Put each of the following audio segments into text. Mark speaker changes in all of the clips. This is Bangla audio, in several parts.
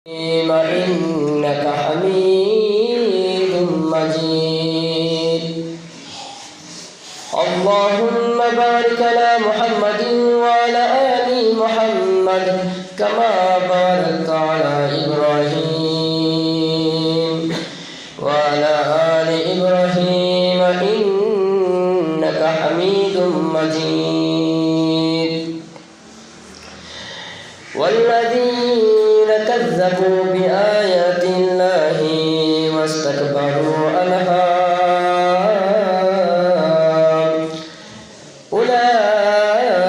Speaker 1: إنك حميد مجيد. اللهم بارك على محمد وعلى آل محمد كما باركت على إبراهيم وعلى آل إبراهيم إنك حميد مجيد. والذين كذبوا بآيات الله واستكبروا عنها أولئك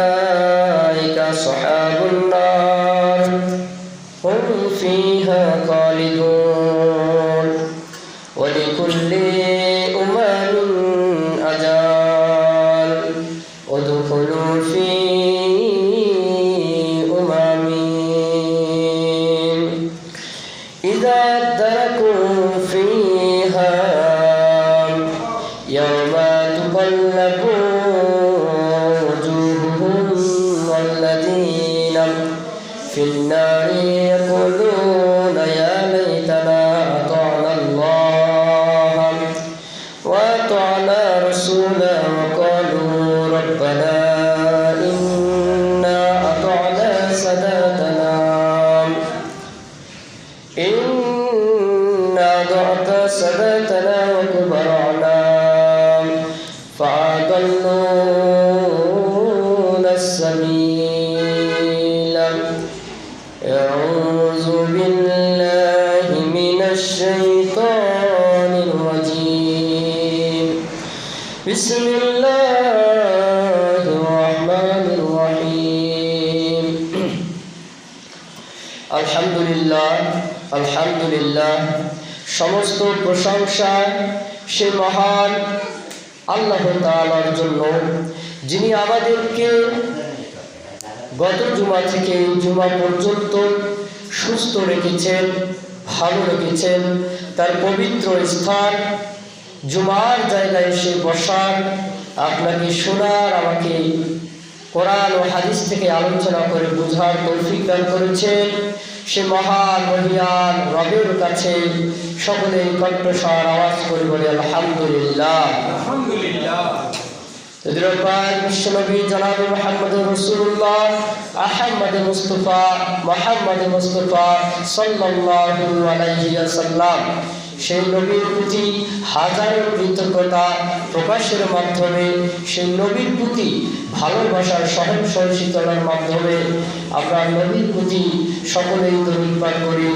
Speaker 1: أصحاب النار هم فيها خالدون. ولكل أمم أجل ادخلوا في إذا ادركوا فيها يوم تقلب وجوههم والذين في النار يقولون يا ليتنا أطعنا الله وأطعنا رسولا وقالوا ربنا إنا أطعنا سادتنا سادتنا وكبراءنا فأضلونا السبيل. أعوذ بالله من الشيطان الرجيم. بسم الله الرحمن الرحيم. আলহামদুলিল্লাহ সমস্ত প্রশংসা সে মহান আল্লাহ তাআলার জন্য, যিনি আমাদেরকে গত জুমা থেকে জুমা পর্যন্ত সুস্থ রেখেছেন, ভালো রেখেছেন। তার পবিত্র স্থান জুমার জায়গায় এসে বসার, আপনাকে শোনার, আমাকে কোরআন ও হাদিস থেকে আলোচনা করে বোঝার তৌফিক দান করেছেন। সে মহান মহিয়ান রবের কাছে সকলে কণ্ঠস্বর আওয়াজ করে বলে আলহামদুলিল্লাহ। বিশ্বনবী জনাব মুহাম্মদ রাসূলুল্লাহ আহমদ মুস্তাফা সাল্লাল্লাহু আলাইহি ওয়াসাল্লাম, সেই নবীর প্রতি হাজারো কৃতজ্ঞতা প্রকাশের মাধ্যমে, সেই নবীর প্রতি ভালোবাসার সহনশীলতার মাধ্যমে আমরা নবীর প্রতি সকলেই দরুদ পাঠ করি।